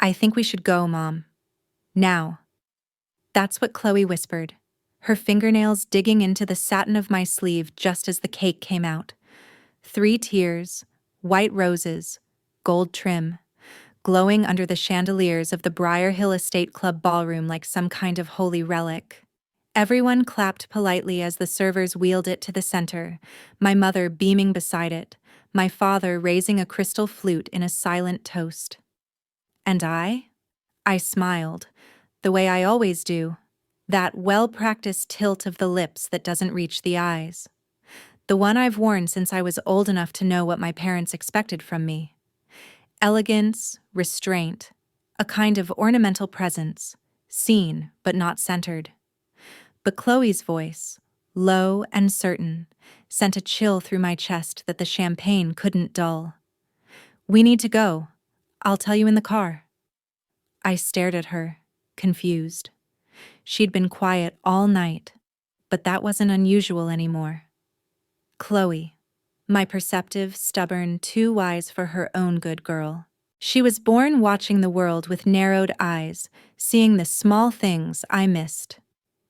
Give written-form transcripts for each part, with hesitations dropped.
I think we should go, Mom. Now. That's what Chloe whispered, her fingernails digging into the satin of my sleeve just as the cake came out. 3 tiers, white roses, gold trim, glowing under the chandeliers of the Briarhill Estate Club ballroom like some kind of holy relic. Everyone clapped politely as the servers wheeled it to the center, my mother beaming beside it, my father raising a crystal flute in a silent toast. And I? I smiled, the way I always do, that well-practiced tilt of the lips that doesn't reach the eyes. The one I've worn since I was old enough to know what my parents expected from me. Elegance, restraint, a kind of ornamental presence, seen but not centered. But Chloe's voice, low and certain, sent a chill through my chest that the champagne couldn't dull. "We need to go. I'll tell you in the car." I stared at her, confused. She'd been quiet all night, but that wasn't unusual anymore. Chloe, my perceptive, stubborn, too wise for her own good girl. She was born watching the world with narrowed eyes, seeing the small things I missed.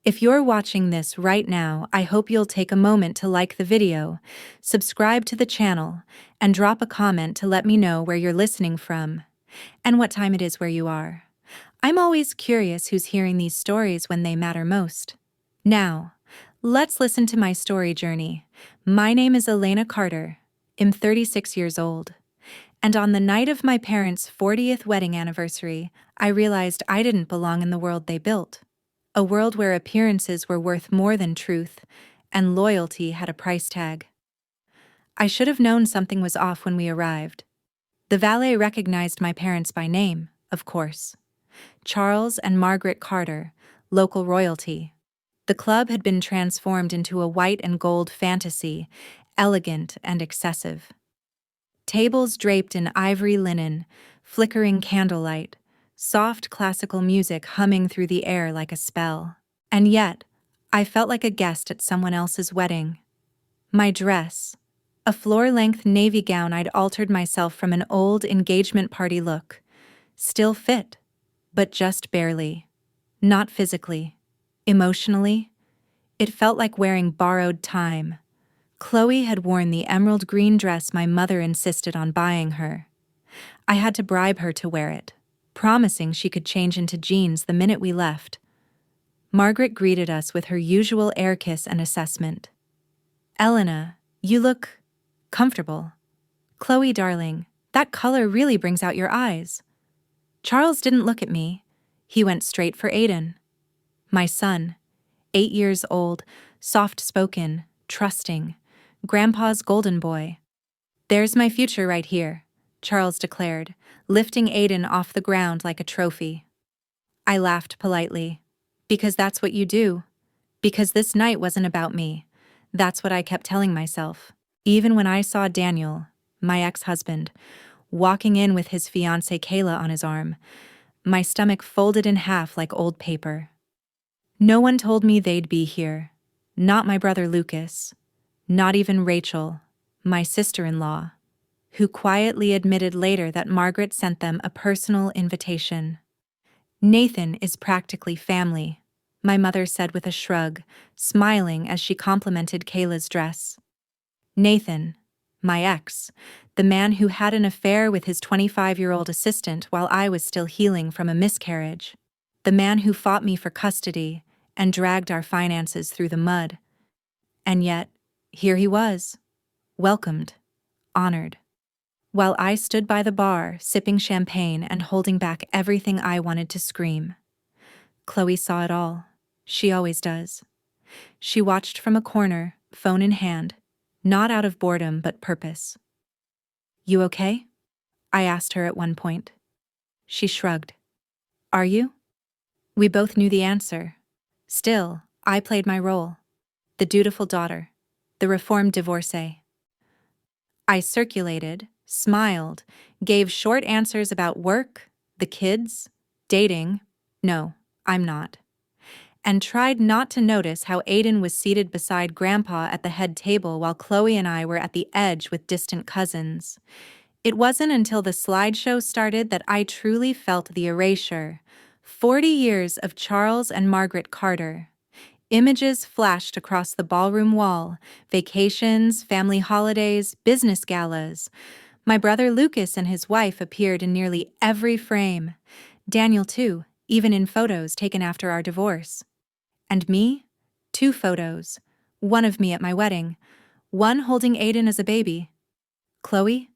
If you're watching this right now, I hope you'll take a moment to like the video, subscribe to the channel, and drop a comment to let me know where you're listening from, and what time it is where you are. I'm always curious who's hearing these stories when they matter most. Now, let's listen to my story journey. My name is Elena Carter. I'm 36 years old. And on the night of my parents' 40th wedding anniversary, I realized I didn't belong in the world they built. A world where appearances were worth more than truth, and loyalty had a price tag. I should have known something was off when we arrived. The valet recognized my parents by name, of course. Charles and Margaret Carter, local royalty. The club had been transformed into a white and gold fantasy, elegant and excessive. Tables draped in ivory linen, flickering candlelight, soft classical music humming through the air like a spell. And yet, I felt like a guest at someone else's wedding. My dress, a floor-length navy gown I'd altered myself from an old engagement party look, still fit, but just barely. Not physically. Emotionally, it felt like wearing borrowed time. Chloe had worn the emerald green dress my mother insisted on buying her. I had to bribe her to wear it, promising she could change into jeans the minute we left. Margaret greeted us with her usual air kiss and assessment. "Elena, you look comfortable." "Chloe, darling, that color really brings out your eyes." Charles didn't look at me. He went straight for Aiden. My son, 8 years old, soft-spoken, trusting, Grandpa's golden boy. "There's my future right here," Charles declared, lifting Aiden off the ground like a trophy. I laughed politely. "Because that's what you do. Because this night wasn't about me." That's what I kept telling myself. Even when I saw Daniel, my ex-husband, walking in with his fiancée Kayla on his arm, my stomach folded in half like old paper. No one told me they'd be here. Not my brother Lucas. Not even Rachel, my sister-in-law, who quietly admitted later that Margaret sent them a personal invitation. "Nathan is practically family," my mother said with a shrug, smiling as she complimented Kayla's dress. Nathan, my ex, the man who had an affair with his 25-year-old assistant while I was still healing from a miscarriage. The man who fought me for custody and dragged our finances through the mud. And yet, here he was, welcomed, honored. While I stood by the bar, sipping champagne and holding back everything I wanted to scream. Chloe saw it all. She always does. She watched from a corner, phone in hand, not out of boredom but purpose. "You okay?" I asked her at one point. She shrugged. "Are you?" We both knew the answer. Still, I played my role. The dutiful daughter. The reformed divorcee. I circulated, smiled, gave short answers about work, the kids, dating, no, I'm not, and tried not to notice how Aiden was seated beside Grandpa at the head table while Chloe and I were at the edge with distant cousins. It wasn't until the slideshow started that I truly felt the erasure. 40 years of Charles and Margaret Carter. Images flashed across the ballroom wall, vacations, family holidays, business galas. My brother Lucas and his wife appeared in nearly every frame. Daniel, too, even in photos taken after our divorce. And me? 2 photos. One of me at my wedding, one holding Aiden as a baby. Chloe?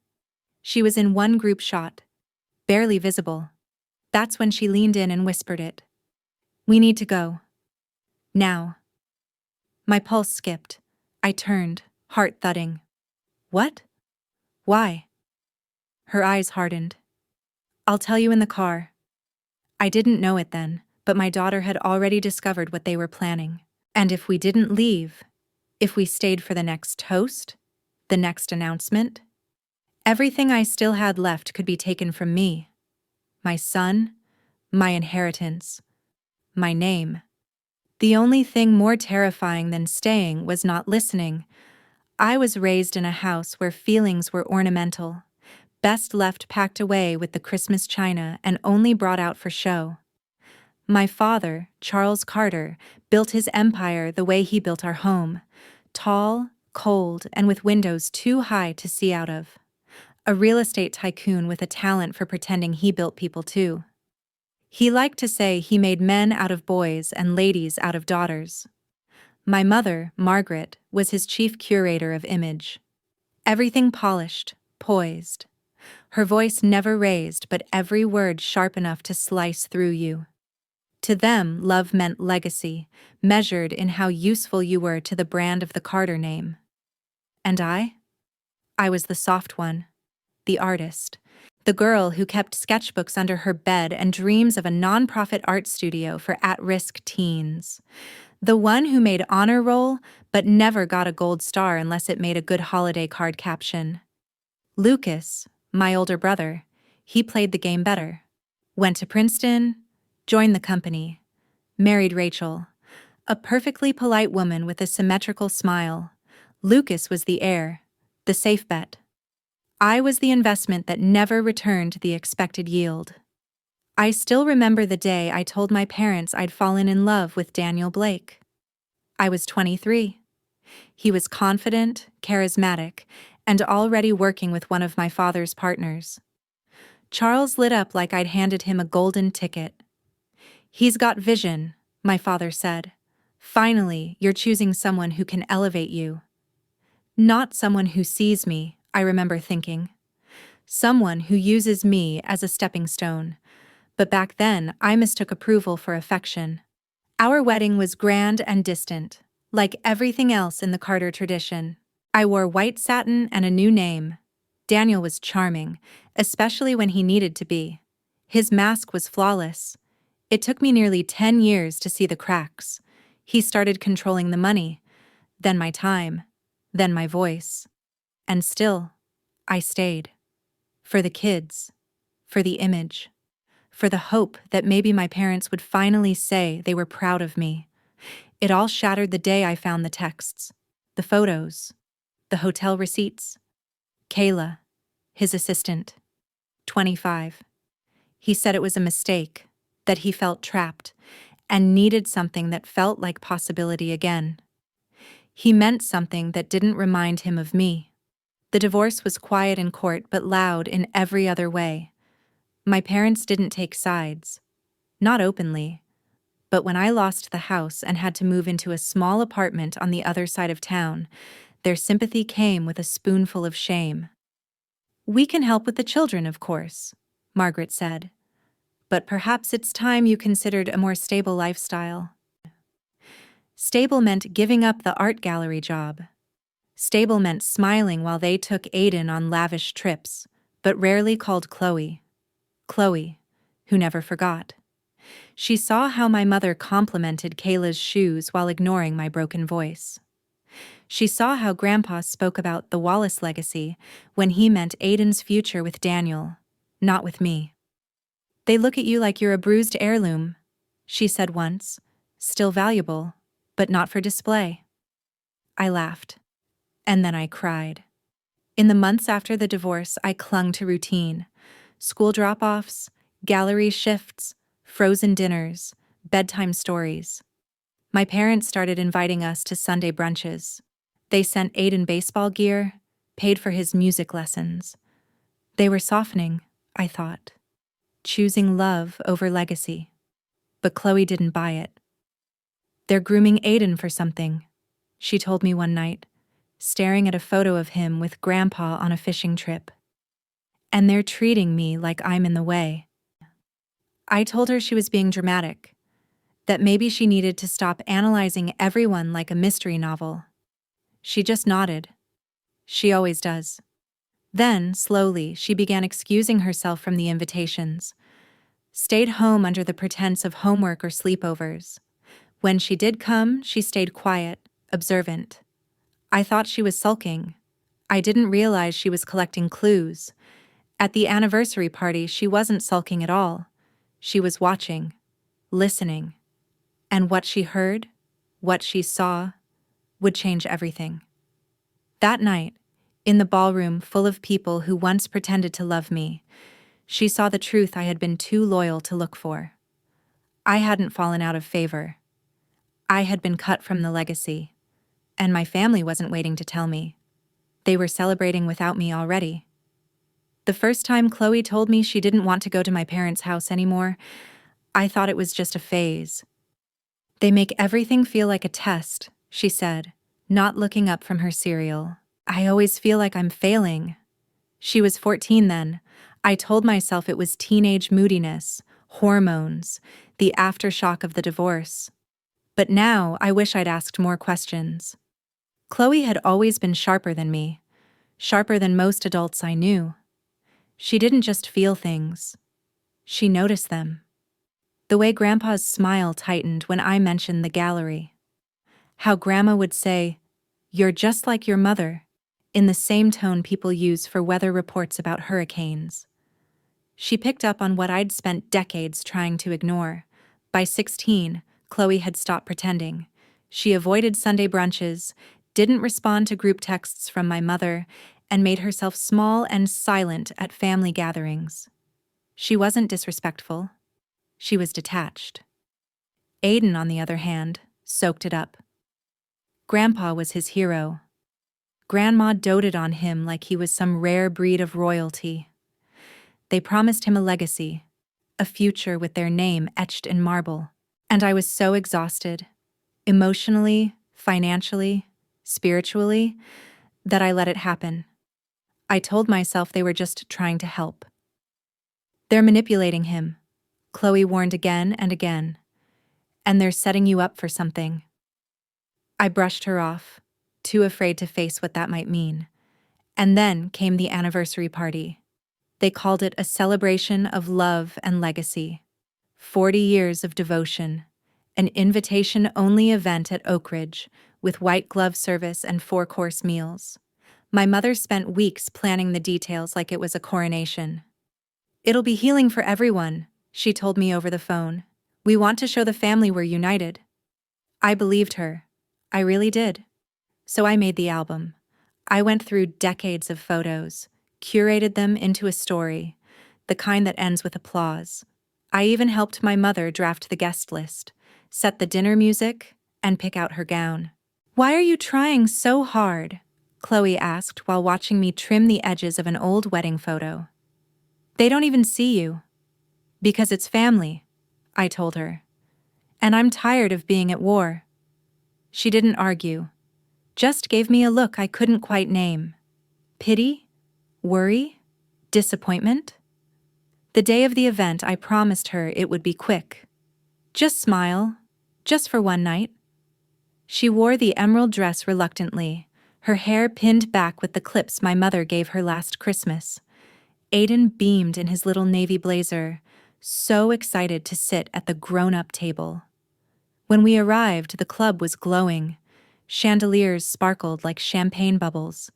She was in one group shot, barely visible. That's when she leaned in and whispered it. "We need to go. Now." My pulse skipped. I turned, heart thudding. "What? Why?" Her eyes hardened. "I'll tell you in the car." I didn't know it then, but my daughter had already discovered what they were planning. And if we didn't leave, if we stayed for the next toast, the next announcement, everything I still had left could be taken from me. My son, my inheritance, my name. The only thing more terrifying than staying was not listening. I was raised in a house where feelings were ornamental, best left packed away with the Christmas china and only brought out for show. My father, Charles Carter, built his empire the way he built our home, tall, cold, and with windows too high to see out of. A real estate tycoon with a talent for pretending he built people too. He liked to say he made men out of boys and ladies out of daughters. My mother, Margaret, was his chief curator of image. Everything polished, poised. Her voice never raised, but every word sharp enough to slice through you. To them, love meant legacy, measured in how useful you were to the brand of the Carter name. And I? I was the soft one, the artist, the girl who kept sketchbooks under her bed and dreams of a nonprofit art studio for at-risk teens. The one who made honor roll, but never got a gold star unless it made a good holiday card caption. Lucas, my older brother, he played the game better. Went to Princeton, joined the company, married Rachel, a perfectly polite woman with a symmetrical smile. Lucas was the heir, the safe bet. I was the investment that never returned the expected yield. I still remember the day I told my parents I'd fallen in love with Daniel Blake. I was 23. He was confident, charismatic, and already working with one of my father's partners. Charles lit up like I'd handed him a golden ticket. "He's got vision," my father said. "Finally, you're choosing someone who can elevate you." Not someone who sees me, I remember thinking. Someone who uses me as a stepping stone. But back then, I mistook approval for affection. Our wedding was grand and distant, like everything else in the Carter tradition. I wore white satin and a new name. Daniel was charming, especially when he needed to be. His mask was flawless. It took me nearly 10 years to see the cracks. He started controlling the money, then my time, then my voice. And still, I stayed. For the kids, for the image, for the hope that maybe my parents would finally say they were proud of me. It all shattered the day I found the texts, the photos, the hotel receipts. Kayla, his assistant, 25. He said it was a mistake, that he felt trapped, and needed something that felt like possibility again. He meant something that didn't remind him of me. The divorce was quiet in court but loud in every other way. My parents didn't take sides. Not openly. But when I lost the house and had to move into a small apartment on the other side of town, their sympathy came with a spoonful of shame. "We can help with the children, of course," Margaret said. "But perhaps it's time you considered a more stable lifestyle." Stable meant giving up the art gallery job. Stable meant smiling while they took Aiden on lavish trips, but rarely called Chloe. Chloe, who never forgot. She saw how my mother complimented Kayla's shoes while ignoring my broken voice. She saw how Grandpa spoke about the Wallace legacy when he meant Aiden's future with Daniel, not with me. "They look at you like you're a bruised heirloom," she said once, "still valuable, but not for display." I laughed. And then I cried. In the months after the divorce, I clung to routine. School drop-offs, gallery shifts, frozen dinners, bedtime stories. My parents started inviting us to Sunday brunches. They sent Aiden baseball gear, paid for his music lessons. They were softening, I thought, choosing love over legacy. But Chloe didn't buy it. "They're grooming Aiden for something," she told me one night, staring at a photo of him with Grandpa on a fishing trip. "And they're treating me like I'm in the way." I told her she was being dramatic, that maybe she needed to stop analyzing everyone like a mystery novel. She just nodded. She always does. Then, slowly, she began excusing herself from the invitations. Stayed home under the pretense of homework or sleepovers. When she did come, she stayed quiet, observant. I thought she was sulking. I didn't realize she was collecting clues. At the anniversary party, she wasn't sulking at all. She was watching, listening. And what she heard, what she saw, would change everything. That night, in the ballroom full of people who once pretended to love me, she saw the truth I had been too loyal to look for. I hadn't fallen out of favor. I had been cut from the legacy, and my family wasn't waiting to tell me. They were celebrating without me already. The first time Chloe told me she didn't want to go to my parents' house anymore, I thought it was just a phase. "They make everything feel like a test," she said, not looking up from her cereal. "I always feel like I'm failing." She was 14 then. I told myself it was teenage moodiness, hormones, the aftershock of the divorce. But now I wish I'd asked more questions. Chloe had always been sharper than me, sharper than most adults I knew. She didn't just feel things. She noticed them. The way Grandpa's smile tightened when I mentioned the gallery. How Grandma would say, "You're just like your mother," in the same tone people use for weather reports about hurricanes. She picked up on what I'd spent decades trying to ignore. By 16, Chloe had stopped pretending. She avoided Sunday brunches, didn't respond to group texts from my mother, and made herself small and silent at family gatherings. She wasn't disrespectful. She was detached. Aiden, on the other hand, soaked it up. Grandpa was his hero. Grandma doted on him like he was some rare breed of royalty. They promised him a legacy, a future with their name etched in marble. And I was so exhausted, emotionally, financially, spiritually, that I let it happen. I told myself they were just trying to help. "They're manipulating him," Chloe warned again and again. "And they're setting you up for something." I brushed her off, too afraid to face what that might mean. And then came the anniversary party. They called it a celebration of love and legacy. 40 years of devotion. An invitation-only event at Oak Ridge, with white glove service and 4-course meals. My mother spent weeks planning the details like it was a coronation. "It'll be healing for everyone," she told me over the phone. "We want to show the family we're united." I believed her. I really did. So I made the album. I went through decades of photos, curated them into a story, the kind that ends with applause. I even helped my mother draft the guest list, set the dinner music, and pick out her gown. "Why are you trying so hard?" Chloe asked while watching me trim the edges of an old wedding photo. "They don't even see you." "Because it's family," I told her. "And I'm tired of being at war." She didn't argue, just gave me a look I couldn't quite name. Pity? Worry? Disappointment? The day of the event, I promised her it would be quick. "Just smile, just for one night." She wore the emerald dress reluctantly, her hair pinned back with the clips my mother gave her last Christmas. Aiden beamed in his little navy blazer, so excited to sit at the grown-up table. When we arrived, the club was glowing. Chandeliers sparkled like champagne bubbles.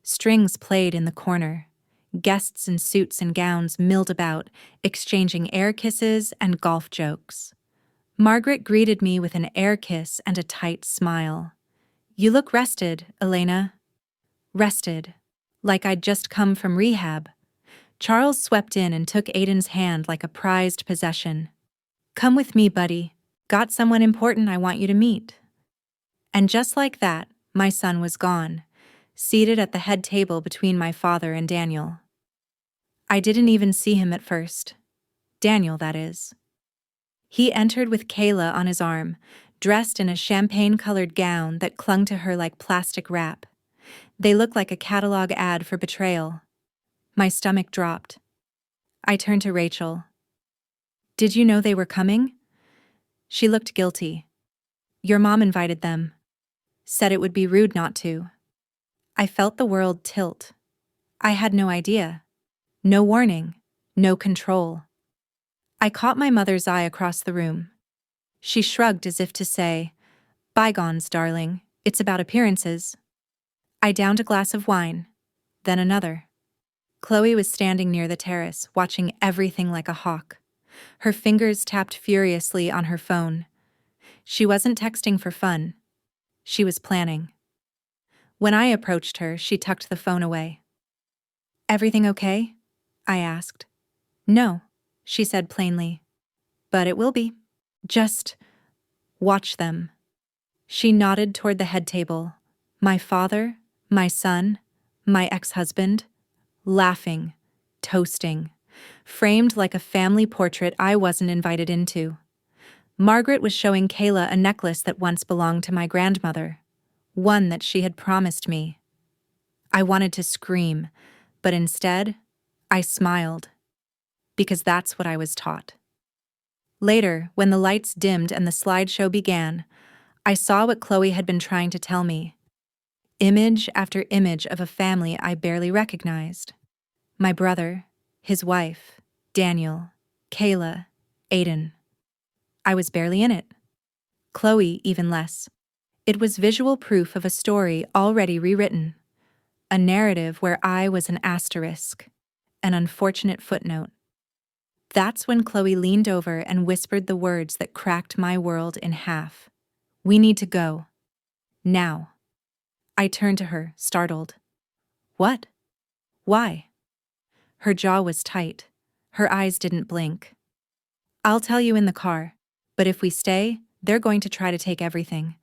Strings played in the corner. Guests in suits and gowns milled about, exchanging air kisses and golf jokes. Margaret greeted me with an air kiss and a tight smile. "You look rested, Elena." Rested. like I'd just come from rehab. Charles swept in and took Aiden's hand like a prized possession. "Come with me, buddy. Got someone important I want you to meet." And just like that, my son was gone, seated at the head table between my father and Daniel. I didn't even see him at first. Daniel, that is. He entered with Kayla on his arm, dressed in a champagne-colored gown that clung to her like plastic wrap. They looked like a catalog ad for betrayal. My stomach dropped. I turned to Rachel. "Did you know they were coming?" She looked guilty. "Your mom invited them. Said it would be rude not to." I felt the world tilt. I had no idea. No warning. No control. I caught my mother's eye across the room. She shrugged as if to say, "Bygones, darling. It's about appearances." I downed a glass of wine, then another. Chloe was standing near the terrace, watching everything like a hawk. Her fingers tapped furiously on her phone. She wasn't texting for fun. She was planning. When I approached her, she tucked the phone away. "Everything okay?" I asked. "No," she said plainly. "But it will be. Just watch them." She nodded toward the head table. My father, my son, my ex-husband, laughing, toasting, framed like a family portrait I wasn't invited into. Margaret was showing Kayla a necklace that once belonged to my grandmother, one that she had promised me. I wanted to scream, but instead, I smiled, because that's what I was taught. Later, when the lights dimmed and the slideshow began, I saw what Chloe had been trying to tell me. Image after image of a family I barely recognized. My brother, his wife, Daniel, Kayla, Aiden. I was barely in it. Chloe even less. It was visual proof of a story already rewritten. A narrative where I was an asterisk, an unfortunate footnote. That's when Chloe leaned over and whispered the words that cracked my world in half. "We need to go. Now." I turned to her, startled. "What? Why?" Her jaw was tight. Her eyes didn't blink. "I'll tell you in the car, but if we stay, they're going to try to take everything."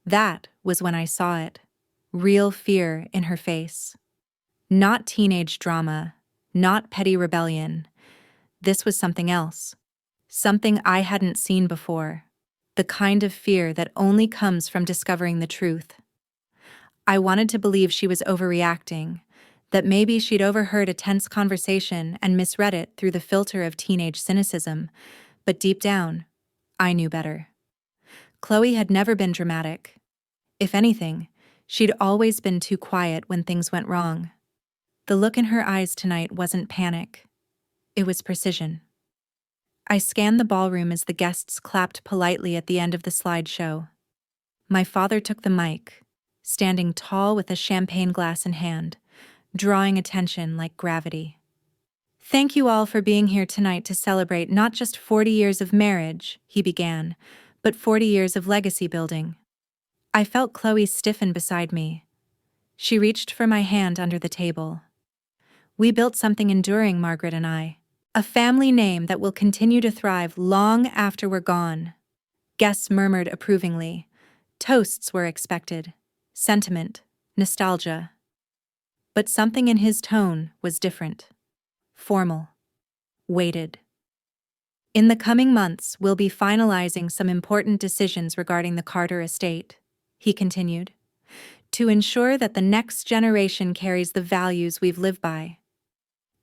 That was when I saw it. Real fear in her face. Not teenage drama, not petty rebellion. This was something else. Something I hadn't seen before. The kind of fear that only comes from discovering the truth. I wanted to believe she was overreacting, that maybe she'd overheard a tense conversation and misread it through the filter of teenage cynicism, but deep down, I knew better. Chloe had never been dramatic. If anything, she'd always been too quiet when things went wrong. The look in her eyes tonight wasn't panic. It was precision. I scanned the ballroom as the guests clapped politely at the end of the slideshow. My father took the mic, standing tall with a champagne glass in hand, drawing attention like gravity. "Thank you all for being here tonight to celebrate not just 40 years of marriage," he began, "but 40 years of legacy building." I felt Chloe stiffen beside me. She reached for my hand under the table. "We built something enduring, Margaret and I. A family name that will continue to thrive long after we're gone." Guests murmured approvingly. Toasts were expected. Sentiment, nostalgia. But something in his tone was different. Formal. Weighted. "In the coming months, we'll be finalizing some important decisions regarding the Carter estate," he continued, "to ensure that the next generation carries the values we've lived by."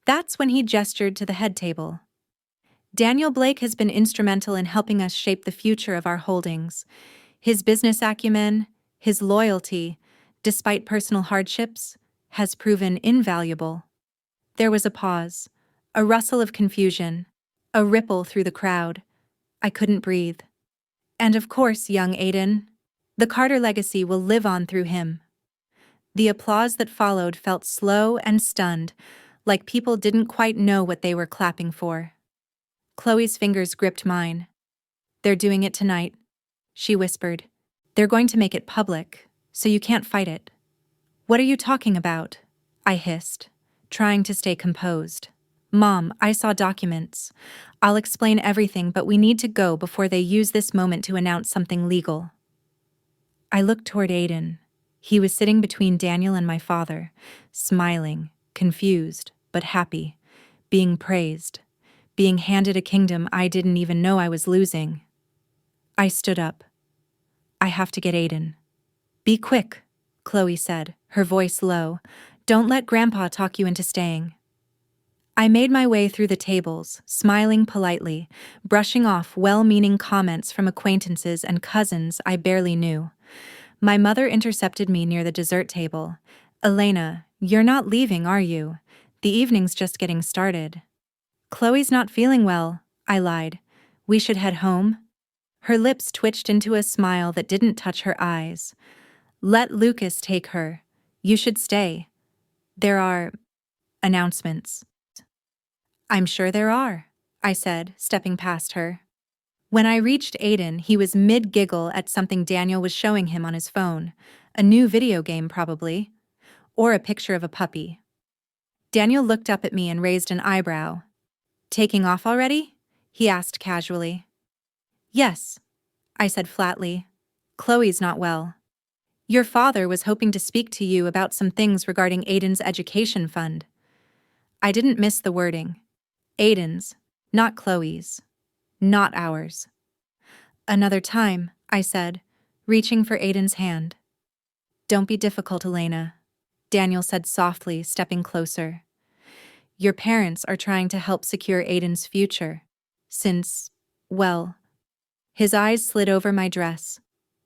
That's when he gestured to the head table. "Daniel Blake has been instrumental in helping us shape the future of our holdings. His business acumen, his loyalty, despite personal hardships, has proven invaluable." There was a pause, a rustle of confusion, a ripple through the crowd. I couldn't breathe. "And of course, young Aiden, the Carter legacy will live on through him." The applause that followed felt slow and stunned, like people didn't quite know what they were clapping for. Chloe's fingers gripped mine. "They're doing it tonight," she whispered. "They're going to make it public, so you can't fight it." "What are you talking about?" I hissed, trying to stay composed. Mom, I saw documents. I'll explain everything, but we need to go before they use this moment to announce something legal. I looked toward Aiden. He was sitting between Daniel and my father, smiling, confused, but happy, being praised, being handed a kingdom I didn't even know I was losing. I stood up. I have to get Aiden. Be quick, Chloe said, her voice low. Don't let Grandpa talk you into staying. I made my way through the tables, smiling politely, brushing off well-meaning comments from acquaintances and cousins I barely knew. My mother intercepted me near the dessert table. Elena, you're not leaving, are you? The evening's just getting started. Chloe's not feeling well, I lied. We should head home? Her lips twitched into a smile that didn't touch her eyes. Let Lucas take her. You should stay. There are announcements. I'm sure there are, I said, stepping past her. When I reached Aiden, he was mid-giggle at something Daniel was showing him on his phone. A new video game, probably. Or a picture of a puppy. Daniel looked up at me and raised an eyebrow. Taking off already? He asked casually. Yes, I said flatly. Chloe's not well. Your father was hoping to speak to you about some things regarding Aiden's education fund. I didn't miss the wording. Aiden's, not Chloe's. Not ours. Another time, I said, reaching for Aiden's hand. Don't be difficult, Elena, Daniel said softly, stepping closer. Your parents are trying to help secure Aiden's future. Since, well, his eyes slid over my dress,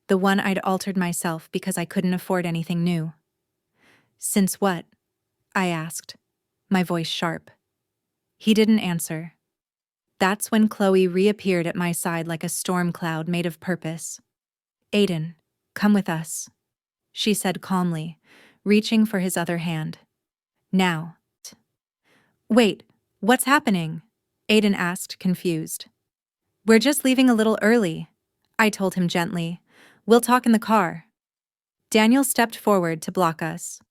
the one I'd altered myself because I couldn't afford anything new. Since what? I asked, my voice sharp. He didn't answer. That's when Chloe reappeared at my side like a storm cloud made of purpose. Aiden, come with us, she said calmly, reaching for his other hand. Now. Wait, what's happening? Aiden asked, confused. We're just leaving a little early, I told him gently. We'll talk in the car. Daniel stepped forward to block us.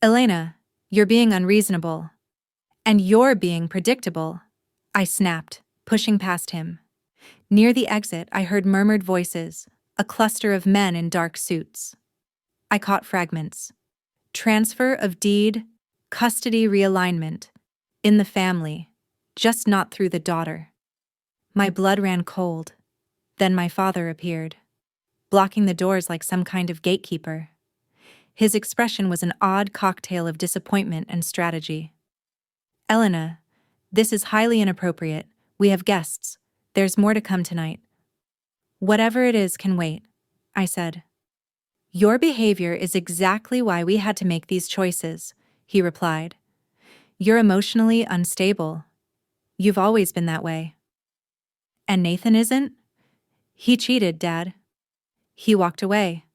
Elena, you're being unreasonable. And you're being predictable, I snapped, pushing past him. Near the exit, I heard murmured voices, a cluster of men in dark suits. I caught fragments. Transfer of deed, custody realignment. In the family, just not through the daughter. My blood ran cold. Then my father appeared, blocking the doors like some kind of gatekeeper. His expression was an odd cocktail of disappointment and strategy. Elena, this is highly inappropriate. We have guests. There's more to come tonight. Whatever it is can wait, I said. Your behavior is exactly why we had to make these choices, he replied. You're emotionally unstable. You've always been that way. And Nathan isn't? He cheated, Dad. He walked away.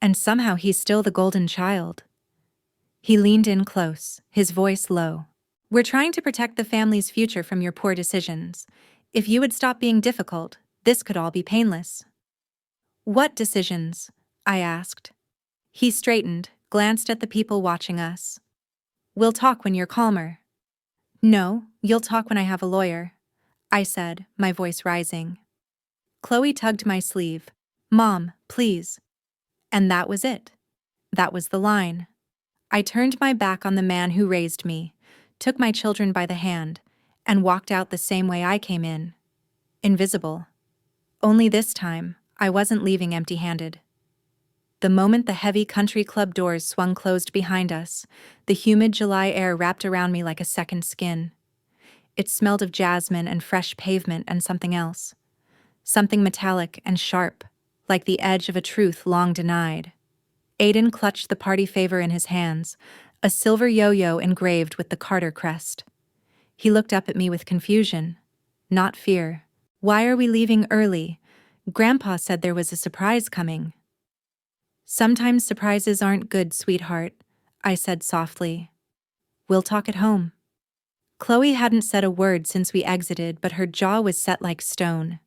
And somehow he's still the golden child. He leaned in close, his voice low. We're trying to protect the family's future from your poor decisions. If you would stop being difficult, this could all be painless. What decisions? I asked. He straightened, glanced at the people watching us. We'll talk when you're calmer. No, you'll talk when I have a lawyer, I said, my voice rising. Chloe tugged my sleeve. Mom, please. And that was it. That was the line. I turned my back on the man who raised me, took my children by the hand, and walked out the same way I came in. Invisible. Only this time, I wasn't leaving empty-handed. The moment the heavy country club doors swung closed behind us, the humid July air wrapped around me like a second skin. It smelled of jasmine and fresh pavement and something else. Something metallic and sharp, like the edge of a truth long denied. Aiden clutched the party favor in his hands, a silver yo-yo engraved with the Carter crest. He looked up at me with confusion, not fear. Why are we leaving early? Grandpa said there was a surprise coming. Sometimes surprises aren't good, sweetheart, I said softly. We'll talk at home. Chloe hadn't said a word since we exited, but her jaw was set like stone.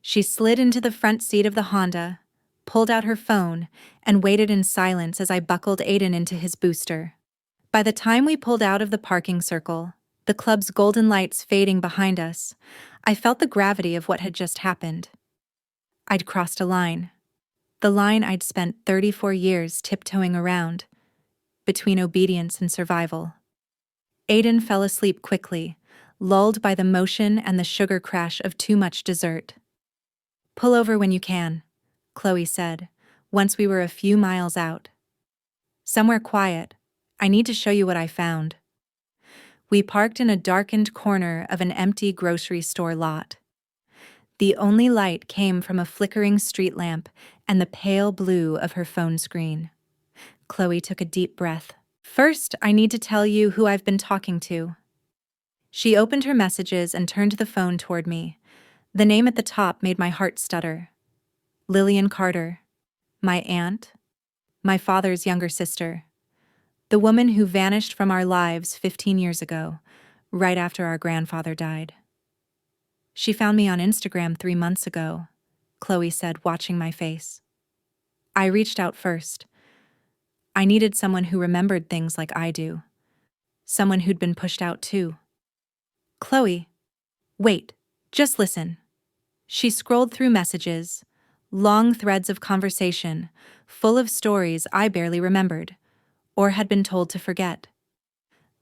She slid into the front seat of the Honda, pulled out her phone, and waited in silence as I buckled Aiden into his booster. By the time we pulled out of the parking circle, the club's golden lights fading behind us, I felt the gravity of what had just happened. I'd crossed a line. The line I'd spent 34 years tiptoeing around, between obedience and survival. Aiden fell asleep quickly, lulled by the motion and the sugar crash of too much dessert. "Pull over when you can," Chloe said, once we were a few miles out. "Somewhere quiet. I need to show you what I found." We parked in a darkened corner of an empty grocery store lot. The only light came from a flickering street lamp and the pale blue of her phone screen. Chloe took a deep breath. "First, I need to tell you who I've been talking to." She opened her messages and turned the phone toward me. The name at the top made my heart stutter. Lillian Carter. My aunt. My father's younger sister. The woman who vanished from our lives 15 years ago, right after our grandfather died. "She found me on Instagram 3 months ago," Chloe said, watching my face. "I reached out first. I needed someone who remembered things like I do. Someone who'd been pushed out too." "Chloe, wait, just listen." She scrolled through messages, long threads of conversation, full of stories I barely remembered, or had been told to forget.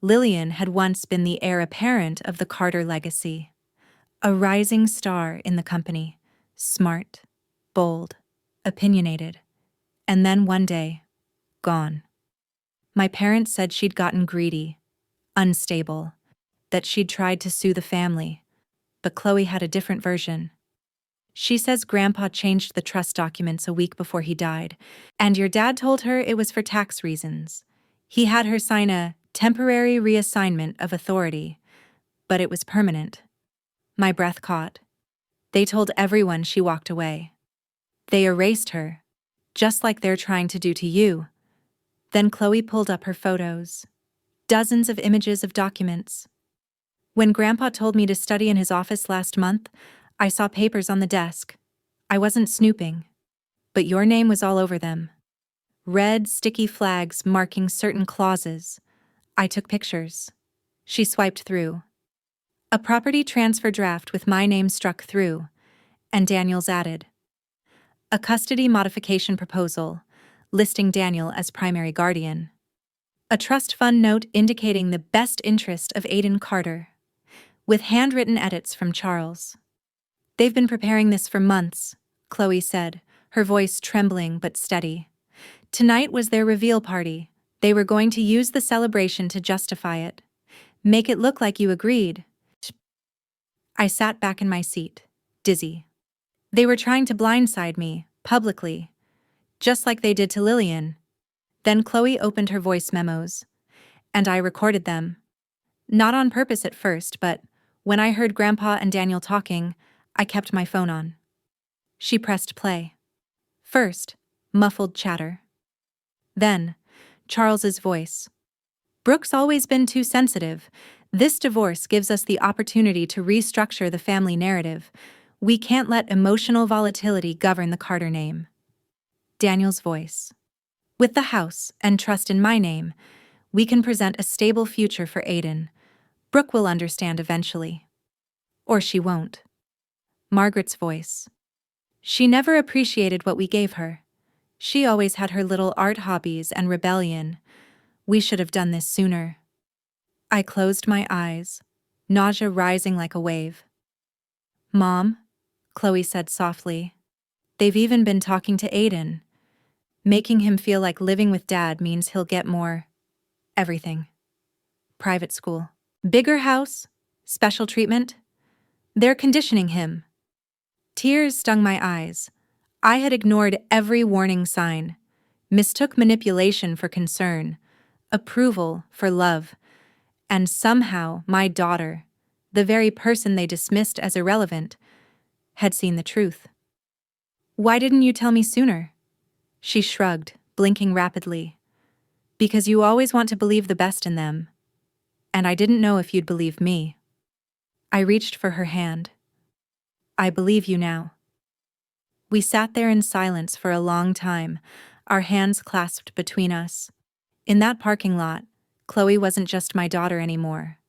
Lillian had once been the heir apparent of the Carter legacy. A rising star in the company, smart, bold, opinionated, and then one day, gone. My parents said she'd gotten greedy, unstable, that she'd tried to sue the family, but Chloe had a different version. She says Grandpa changed the trust documents a week before he died, and your dad told her it was for tax reasons. He had her sign a temporary reassignment of authority, but it was permanent. My breath caught. They told everyone she walked away. They erased her, just like they're trying to do to you. Then Chloe pulled up her photos. Dozens of images of documents. "When Grandpa told me to study in his office last month, I saw papers on the desk. I wasn't snooping, but your name was all over them. Red, sticky flags marking certain clauses. I took pictures." She swiped through. A property transfer draft with my name struck through, and Daniel's added. A custody modification proposal, listing Daniel as primary guardian. A trust fund note indicating the best interest of Aiden Carter, with handwritten edits from Charles. "They've been preparing this for months," Chloe said, her voice trembling but steady. "Tonight was their reveal party. They were going to use the celebration to justify it. Make it look like you agreed." I sat back in my seat, dizzy. They were trying to blindside me, publicly, just like they did to Lillian. Then Chloe opened her voice memos, and I recorded them. Not on purpose at first, but when I heard Grandpa and Daniel talking, I kept my phone on. She pressed play. First, muffled chatter. Then, Charles's voice. "Brooke's always been too sensitive. This divorce gives us the opportunity to restructure the family narrative. We can't let emotional volatility govern the Carter name." Daniel's voice. "With the house and trust in my name, we can present a stable future for Aiden. Brooke will understand eventually. Or she won't." Margaret's voice. "She never appreciated what we gave her. She always had her little art hobbies and rebellion. We should have done this sooner." I closed my eyes, nausea rising like a wave. "Mom," Chloe said softly, "they've even been talking to Aiden, making him feel like living with Dad means he'll get more everything. Private school, bigger house, special treatment. They're conditioning him." Tears stung my eyes. I had ignored every warning sign, mistook manipulation for concern, approval for love, and somehow my daughter, the very person they dismissed as irrelevant, had seen the truth. "Why didn't you tell me sooner?" She shrugged, blinking rapidly. "Because you always want to believe the best in them. And I didn't know if you'd believe me." I reached for her hand. "I believe you now." We sat there in silence for a long time, our hands clasped between us. In that parking lot, Chloe wasn't just my daughter anymore.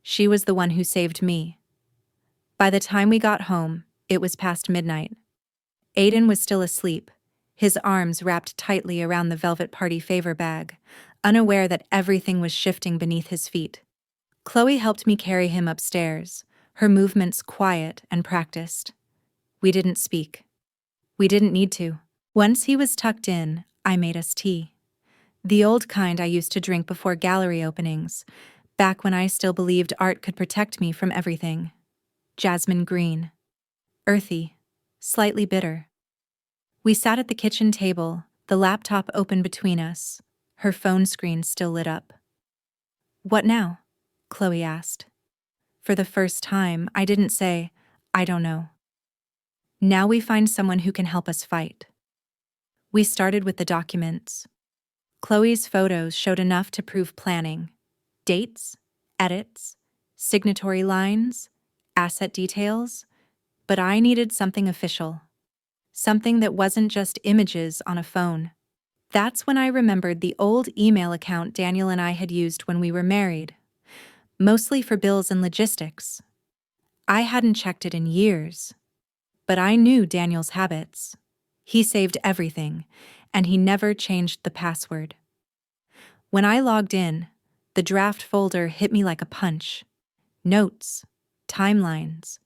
She was the one who saved me. By the time we got home, it was past midnight. Aiden was still asleep, his arms wrapped tightly around the velvet party favor bag, unaware that everything was shifting beneath his feet. Chloe helped me carry him upstairs, her movements quiet and practiced. We didn't speak. We didn't need to. Once he was tucked in, I made us tea. The old kind I used to drink before gallery openings, back when I still believed art could protect me from everything. Jasmine green. Earthy. Slightly bitter. We sat at the kitchen table, the laptop open between us, her phone screen still lit up. "What now?" Chloe asked. For the first time, I didn't say, "I don't know." Now we find someone who can help us fight. We started with the documents. Chloe's photos showed enough to prove planning. Dates, edits, signatory lines, asset details. But I needed something official. Something that wasn't just images on a phone. That's when I remembered the old email account Daniel and I had used when we were married. Mostly for bills and logistics. I hadn't checked it in years. But I knew Daniel's habits. He saved everything, and he never changed the password. When I logged in, the draft folder hit me like a punch. Notes, timelines,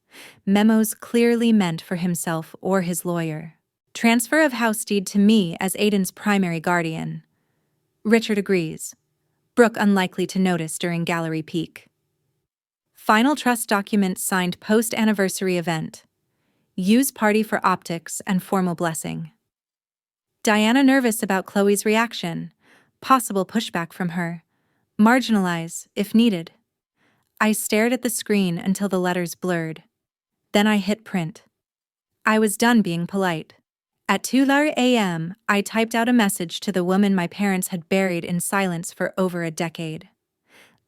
memos clearly meant for himself or his lawyer. Transfer of house deed to me as Aiden's primary guardian. Richard agrees. Brooke unlikely to notice during gallery peak. Final trust document signed post-anniversary event. Use party for optics and formal blessing. Diana nervous about Chloe's reaction. Possible pushback from her. Marginalize, if needed. I stared at the screen until the letters blurred. Then I hit print. I was done being polite. At 2 a.m., I typed out a message to the woman my parents had buried in silence for over a decade.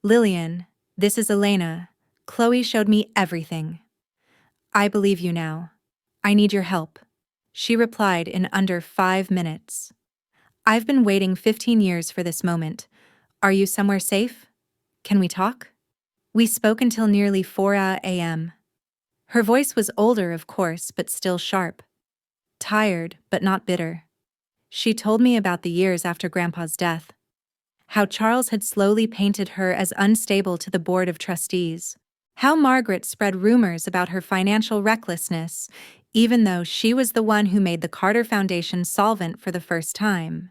"Lillian, this is Elena. Chloe showed me everything. I believe you now. I need your help." She replied in under 5 minutes. "I've been waiting 15 years for this moment. Are you somewhere safe? Can we talk?" We spoke until nearly 4 a.m. Her voice was older, of course, but still sharp. Tired, but not bitter. She told me about the years after Grandpa's death. How Charles had slowly painted her as unstable to the board of trustees. How Margaret spread rumors about her financial recklessness, even though she was the one who made the Carter Foundation solvent for the first time.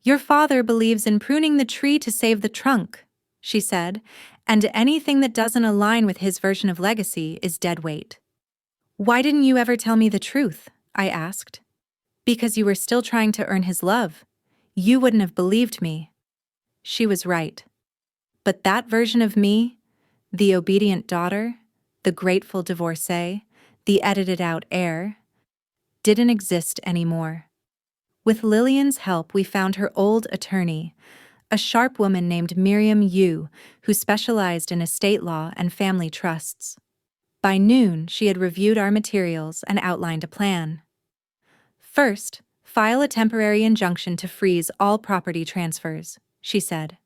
"Your father believes in pruning the tree to save the trunk," she said, "and anything that doesn't align with his version of legacy is dead weight." "Why didn't you ever tell me the truth?" I asked. "Because you were still trying to earn his love. You wouldn't have believed me." She was right. But that version of me, the obedient daughter, the grateful divorcee, the edited-out heir, didn't exist anymore. With Lillian's help, we found her old attorney, a sharp woman named Miriam Yu, who specialized in estate law and family trusts. By noon, she had reviewed our materials and outlined a plan. "First, file a temporary injunction to freeze all property transfers," she said.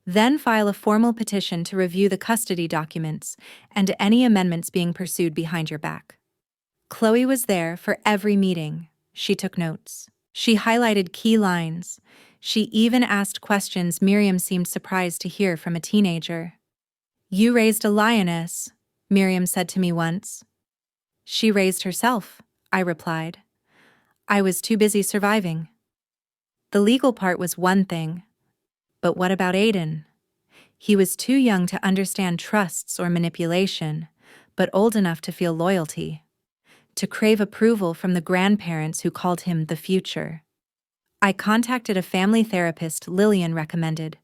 "Then file a formal petition to review the custody documents and any amendments being pursued behind your back." Chloe was there for every meeting. She took notes. She highlighted key lines. She even asked questions Miriam seemed surprised to hear from a teenager. "You raised a lioness," Miriam said to me once. "She raised herself," I replied. "I was too busy surviving." The legal part was one thing. But what about Aiden? He was too young to understand trusts or manipulation, but old enough to feel loyalty, to crave approval from the grandparents who called him the future. I contacted a family therapist Lillian recommended,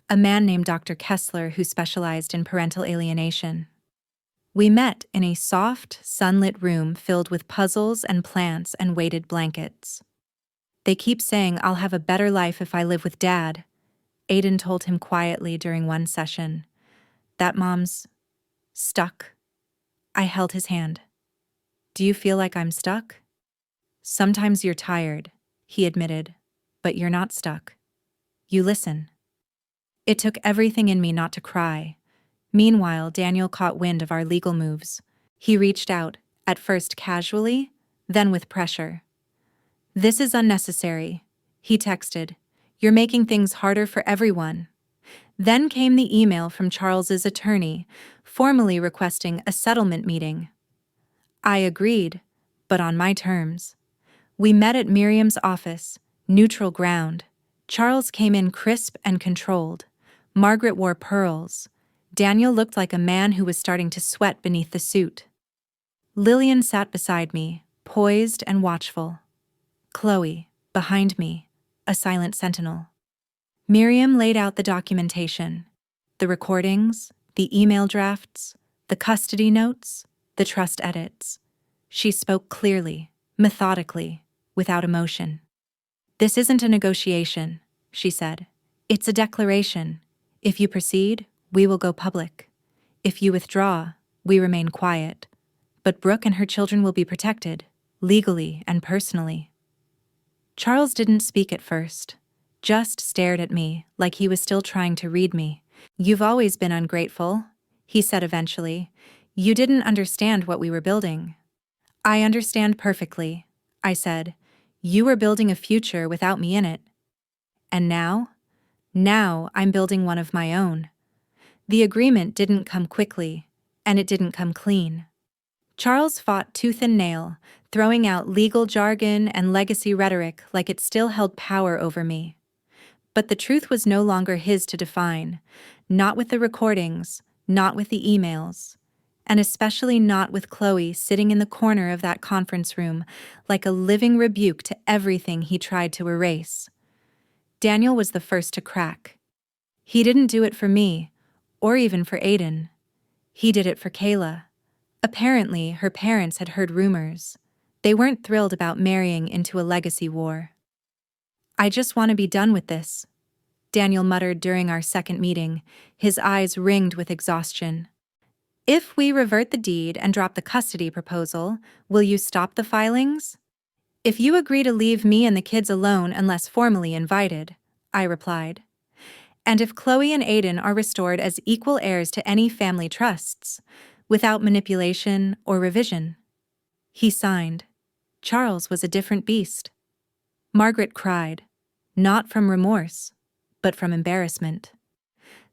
a man named Dr. Kessler who specialized in parental alienation. We met in a soft, sunlit room filled with puzzles and plants and weighted blankets. "They keep saying I'll have a better life if I live with Dad," Aiden told him quietly during one session. "That Mom's stuck." I held his hand. "Do you feel like I'm stuck?" "Sometimes you're tired," he admitted, "but you're not stuck. You listen." It took everything in me not to cry. Meanwhile, Daniel caught wind of our legal moves. He reached out, at first casually, then with pressure. "This is unnecessary," he texted. "You're making things harder for everyone." Then came the email from Charles's attorney, formally requesting a settlement meeting. I agreed, but on my terms. We met at Miriam's office, neutral ground. Charles came in crisp and controlled. Margaret wore pearls. Daniel looked like a man who was starting to sweat beneath the suit. Lillian sat beside me, poised and watchful. Chloe, behind me, a silent sentinel. Miriam laid out the documentation, the recordings, the email drafts, the custody notes, the trust edits. She spoke clearly, methodically, without emotion. "This isn't a negotiation," she said. "It's a declaration. If you proceed, we will go public. If you withdraw, we remain quiet. But Brooke and her children will be protected, legally and personally." Charles didn't speak at first, just stared at me like he was still trying to read me. "You've always been ungrateful," he said eventually. "You didn't understand what we were building." "I understand perfectly," I said. "You were building a future without me in it. And now? Now I'm building one of my own." The agreement didn't come quickly, and it didn't come clean. Charles fought tooth and nail, throwing out legal jargon and legacy rhetoric like it still held power over me. But the truth was no longer his to define, not with the recordings, not with the emails, and especially not with Chloe sitting in the corner of that conference room like a living rebuke to everything he tried to erase. Daniel was the first to crack. He didn't do it for me, or even for Aiden. He did it for Kayla. Apparently, her parents had heard rumors. They weren't thrilled about marrying into a legacy war. "I just want to be done with this," Daniel muttered during our second meeting, his eyes ringed with exhaustion. "If we revert the deed and drop the custody proposal, will you stop the filings?" "If you agree to leave me and the kids alone unless formally invited," I replied. "And if Chloe and Aiden are restored as equal heirs to any family trusts, without manipulation or revision." He signed. Charles was a different beast. Margaret cried, not from remorse, but from embarrassment.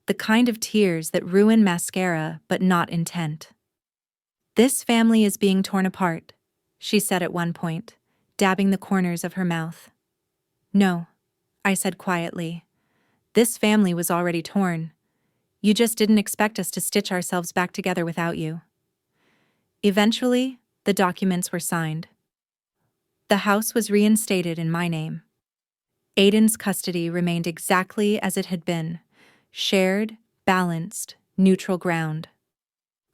The kind of tears that ruin mascara but not intent. "This family is being torn apart," she said at one point, dabbing the corners of her mouth. "No," I said quietly. "This family was already torn. You just didn't expect us to stitch ourselves back together without you." Eventually, the documents were signed. The house was reinstated in my name. Aiden's custody remained exactly as it had been, shared, balanced, neutral ground.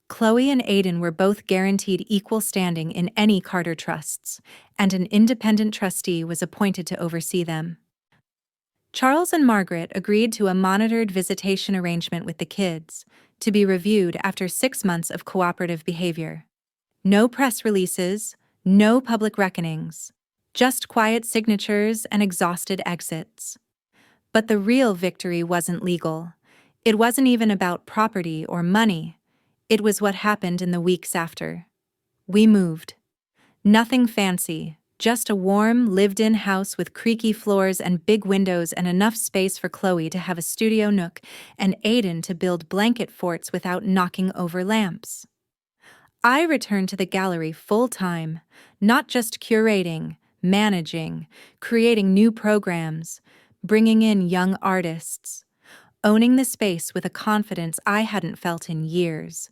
Chloe and Aiden were both guaranteed equal standing in any Carter trusts, and an independent trustee was appointed to oversee them. Charles and Margaret agreed to a monitored visitation arrangement with the kids, to be reviewed after 6 months of cooperative behavior. No press releases, no public reckonings, just quiet signatures and exhausted exits. But the real victory wasn't legal. It wasn't even about property or money. It was what happened in the weeks after. We moved. Nothing fancy, just a warm, lived-in house with creaky floors and big windows and enough space for Chloe to have a studio nook and Aiden to build blanket forts without knocking over lamps. I returned to the gallery full-time, not just curating, managing, creating new programs, bringing in young artists, owning the space with a confidence I hadn't felt in years.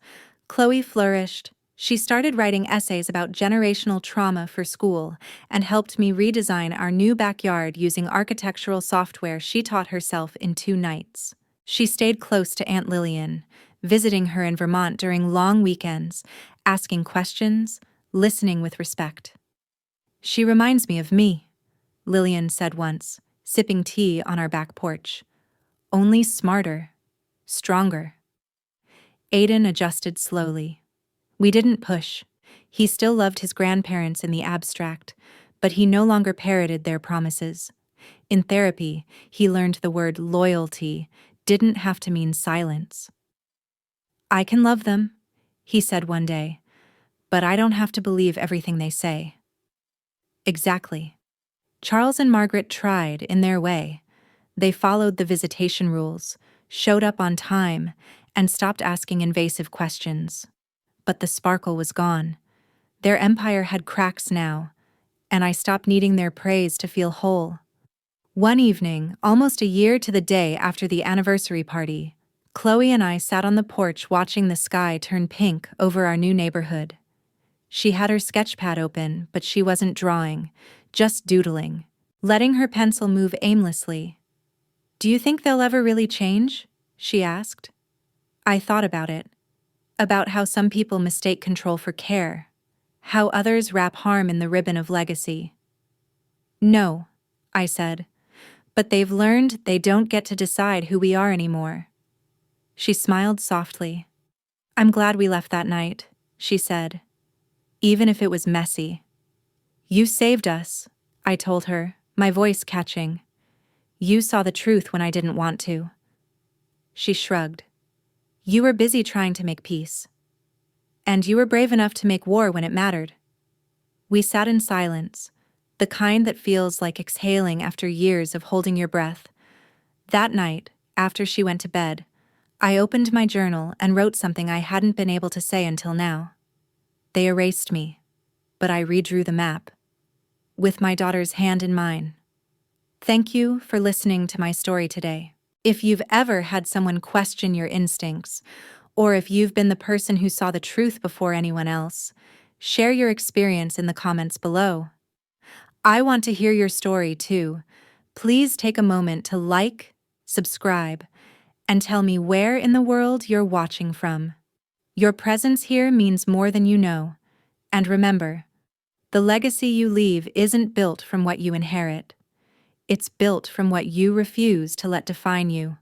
Chloe flourished. She started writing essays about generational trauma for school and helped me redesign our new backyard using architectural software she taught herself in 2 nights. She stayed close to Aunt Lillian, visiting her in Vermont during long weekends, asking questions, listening with respect. "She reminds me of me," Lillian said once, sipping tea on our back porch. "Only smarter, stronger." Aiden adjusted slowly. We didn't push. He still loved his grandparents in the abstract, but he no longer parroted their promises. In therapy, he learned the word loyalty, didn't have to mean silence. I can love them, he said one day, but I don't have to believe everything they say. Exactly. Charles and Margaret tried in their way. They followed the visitation rules, showed up on time, and stopped asking invasive questions. But the sparkle was gone. Their empire had cracks now, and I stopped needing their praise to feel whole. One evening, almost a year to the day after the anniversary party, Chloe and I sat on the porch watching the sky turn pink over our new neighborhood. She had her sketchpad open, but she wasn't drawing, just doodling, letting her pencil move aimlessly. "Do you think they'll ever really change?" she asked. I thought about it. About how some people mistake control for care, how others wrap harm in the ribbon of legacy. "No," I said, "but they've learned they don't get to decide who we are anymore." She smiled softly. "I'm glad we left that night," she said, "even if it was messy." "You saved us," I told her, my voice catching. "You saw the truth when I didn't want to." She shrugged. "You were busy trying to make peace. And you were brave enough to make war when it mattered." We sat in silence, the kind that feels like exhaling after years of holding your breath. That night, after she went to bed, I opened my journal and wrote something I hadn't been able to say until now. They erased me, but I redrew the map, with my daughter's hand in mine. Thank you for listening to my story today. If you've ever had someone question your instincts, or if you've been the person who saw the truth before anyone else, share your experience in the comments below. I want to hear your story too. Please take a moment to like, subscribe, and tell me where in the world you're watching from. Your presence here means more than you know. And remember, the legacy you leave isn't built from what you inherit. It's built from what you refuse to let define you.